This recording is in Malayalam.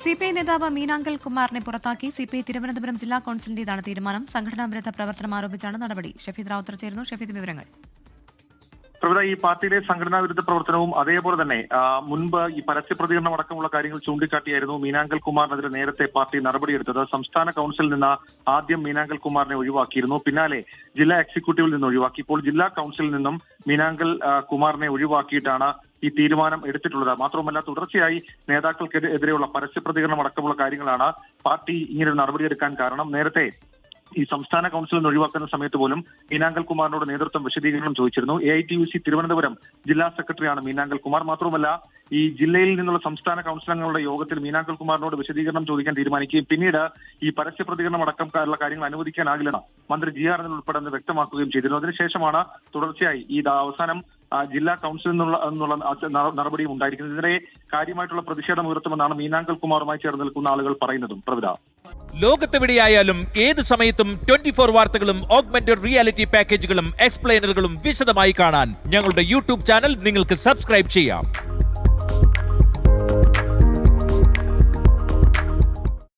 സിപിഐ നേതാവ് മീനാങ്കൽ കുമാറിനെ പുറത്താക്കി സിപിഐ തിരുവനന്തപുരം ജില്ലാ കൌൺസിലിന്റേതാണ് തീരുമാനം. സംഘടനാ വിരുദ്ധ പ്രവർത്തനം ആരോപിച്ചാണ് നടപടി. ഷഫീദ് റാവുത്തർ ചേരുന്നു. ഷഫീദ്, വിവരങ്ങൾ. ഈ പാർട്ടിയിലെ സംഘടനാ വിരുദ്ധ പ്രവർത്തനവും അതേപോലെ തന്നെ മുൻപ് ഈ പരസ്യ പ്രതികരണം അടക്കമുള്ള കാര്യങ്ങൾ ചൂണ്ടിക്കാട്ടിയായിരുന്നു മീനാങ്കൽ കുമാറിനെതിരെ നേരത്തെ പാർട്ടി നടപടിയെടുത്തത്. സംസ്ഥാന കൌൺസിലിൽ നിന്ന് ആദ്യം മീനാങ്കൽ കുമാറിനെ ഒഴിവാക്കിയിരുന്നു. പിന്നാലെ ജില്ലാ എക്സിക്യൂട്ടീവിൽ നിന്ന് ഒഴിവാക്കി. ഇപ്പോൾ ജില്ലാ കൌൺസിലിൽ നിന്നും മീനാങ്കൽ കുമാറിനെ ഒഴിവാക്കിയിട്ടാണ് ഈ തീരുമാനം എടുത്തിട്ടുള്ളത്. മാത്രമല്ല, തുടർച്ചയായി നേതാക്കൾക്കെതിരെയുള്ള പരസ്യ പ്രതികരണം അടക്കമുള്ള കാര്യങ്ങളാണ് പാർട്ടി ഇങ്ങനെ നടപടിയെടുക്കാൻ കാരണം. നേരത്തെ ഈ സംസ്ഥാന കൌൺസിലിൽ നിന്ന് ഒഴിവാക്കുന്ന സമയത്ത് പോലും മീനാങ്കൽ കുമാറിനോട് നേതൃത്വം വിശദീകരണം ചോദിച്ചിരുന്നു. AITUC തിരുവനന്തപുരം ജില്ലാ സെക്രട്ടറിയാണ് മീനാങ്കൽ കുമാർ. മാത്രമല്ല, ഈ ജില്ലയിൽ നിന്നുള്ള സംസ്ഥാന കൌൺസിൽ അംഗങ്ങളുടെ യോഗത്തിൽ മീനാങ്കൽ കുമാറിനോട് വിശദീകരണം ചോദിക്കാൻ തീരുമാനിക്കുകയും പിന്നീട് ഈ പരസ്യ പ്രതികരണം അടക്കമുള്ള കാര്യങ്ങൾ അനുവദിക്കാനാകില്ലെന്ന് മന്ത്രി GR അനിൽ ഉൾപ്പെടെ വ്യക്തമാക്കുകയും ചെയ്തിരുന്നു. അതിനുശേഷമാണ് തുടർച്ചയായി ഈ അവസാനം ജില്ലാ കൌൺസിലിൽ നിന്നുള്ള നടപടിയും ഉണ്ടായിരിക്കുന്നത്. ഇതിനെ കാര്യമായിട്ടുള്ള പ്രതിഷേധം ഉയർത്തുമെന്നാണ് മീനാങ്കൽ കുമാറുമായി ചേർന്ന് നിൽക്കുന്ന ആളുകൾ പറയുന്നതും. പ്രവിധ, ലോകത്തെവിടെയായാലും ഏത് സമയത്തും 24 വാർത്തകളും ഓഗ്മെന്റഡ് റിയാലിറ്റി പാക്കേജുകളും എക്സ്പ്ലെയിനറുകളും വിശദമായി കാണാൻ ഞങ്ങളുടെ YouTube ചാനൽ നിങ്ങൾക്ക് സബ്സ്ക്രൈബ് ചെയ്യാം.